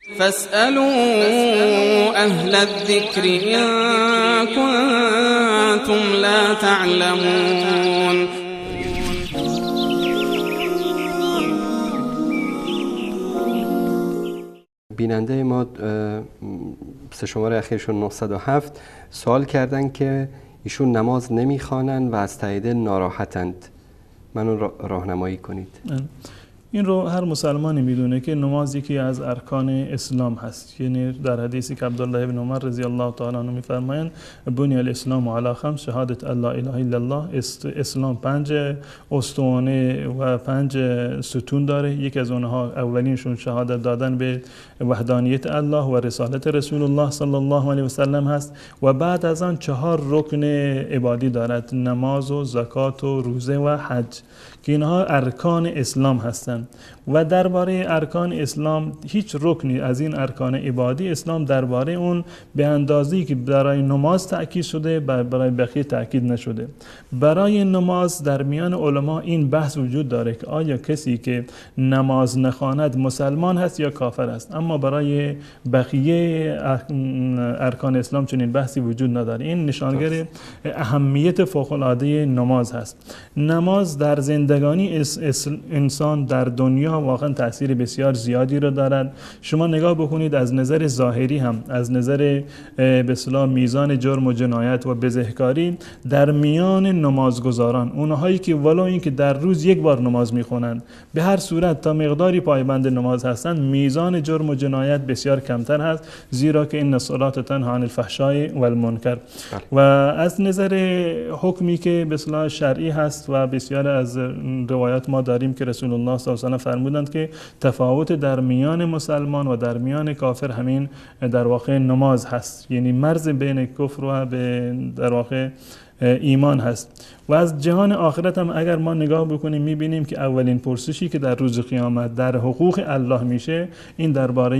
فاسألوا أهل الذكر إن كنتم لا تعلمون. بیننده ما سه شماره اخیرشون 907 سوال کردن که ایشون نماز نمیخوانن و از ته دل ناراحتند، منو راهنمایی کنید. این رو هر مسلمانی میدونه که نماز یکی از ارکان اسلام هست. یعنی در حدیثی که عبدالله بن عمر رضی الله تعالی عنه میفرمایند بنی الاسلام علی خمس شهادت الله اله الا الله. اسلام 5 استوانه و 5 ستون داره. یکی از اونها اولینشون شهادت دادن به وحدانیت الله و رسالت رسول الله صلی الله علیه و سلم هست و بعد از آن 4 رکن عبادی دارد، نماز و زکات و روزه و حج، که اینها ارکان اسلام هستند. و درباره ارکان اسلام هیچ رکنی از این ارکان عبادی اسلام درباره اون به اندازه‌ای که برای نماز تأکید شده برای بقیه تأکید نشده. برای نماز در میان علما این بحث وجود داره که آیا کسی که نماز نخواند مسلمان هست یا کافر است، اما برای بقیه ارکان اسلام چنین بحثی وجود نداره. این نشانگر اهمیت فوق‌العاده نماز هست. نماز در زندگانی انسان در دنیا واقعا تاثیر بسیار زیادی رو دارد. شما نگاه بکنید از نظر ظاهری هم، از نظر به اصطلاح میزان جرم و جنایت و بزهکاری در میان نمازگزاران، اونهایی که ولو این که در روز یک بار نماز میخونند به هر صورت تا مقداری پایبند نماز هستند، میزان جرم و جنایت بسیار کمتر هست، زیرا که این الصلاة تنهی عن الفحشاء والمنکر. و از نظر حکمی که به اصطلاح شرعی هست و بسیار از روایات ما داریم که رسول الله صلی الله علیه و آله فرمودند که تفاوت در میان مسلمان و در میان کافر همین در واقع نماز هست. یعنی مرز بین کفر و در واقع ایمان هست. و از جهان آخرت هم اگر ما نگاه بکنیم میبینیم که اولین پرسشی که در روز قیامت در حقوق الله میشه این درباره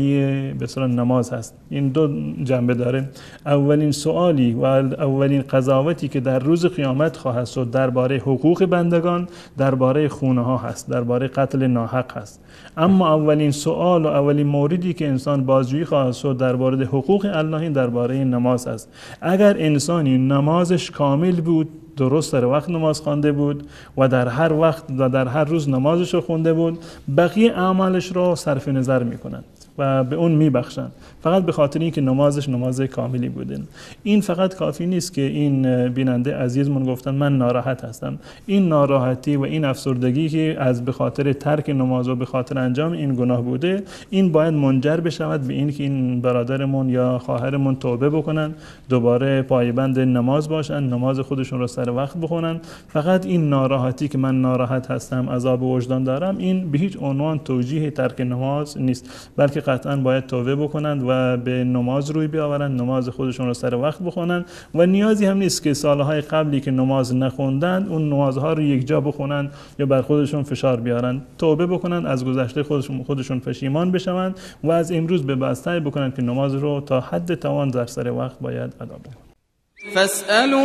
به اصطلاح نماز هست. این دو جنبه داره. اولین سوالی و اولین قضاوتی که در روز قیامت خواهد شد درباره حقوق بندگان درباره خونه ها هست، درباره قتل ناحق هست. اما اولین سوال و اولین موردی که انسان بازجویی خواهد شد درباره حقوق الله این درباره نماز است. اگر انسانی نمازش کامل بود، درست در وقت نماز خوانده بود و در هر وقت و در هر روز نمازش رو خونده بود، بقیه اعمالش رو صرف نظر میکنند و به اون میبخشند، فقط به خاطر اینکه نمازش نماز کاملی بوده. این فقط کافی نیست که این بیننده عزیزمون گفتن من ناراحت هستم. این ناراحتی و این افسردگی که از به خاطر ترک نماز و به خاطر انجام این گناه بوده، این باید منجر بشود به این که این برادرمون یا خواهرمون توبه بکنن، دوباره پایبند نماز باشن، نماز خودشون رو سر وقت بخونن. فقط این ناراحتی که من ناراحت هستم، عذاب وجدان دارم، این به هیچ عنوان توجیه ترک نماز نیست، بلکه قطعا باید توبه بکنند و به نماز روی بیاورند، نماز خودشون رو سر وقت بخونند و نیازی هم نیست که سالهای قبلی که نماز نخوندند اون نمازها رو یک جا بخونند یا بر خودشون فشار بیارند. توبه بکنند، از گذشته خودشون پشیمان بشوند و از امروز به بعد سعی بکنند که نماز رو تا حد توان در سر وقت باید ادا بکنند. فاسألوا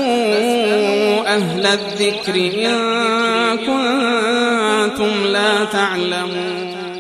أهل الذكر إن كنتم لا تعلمون.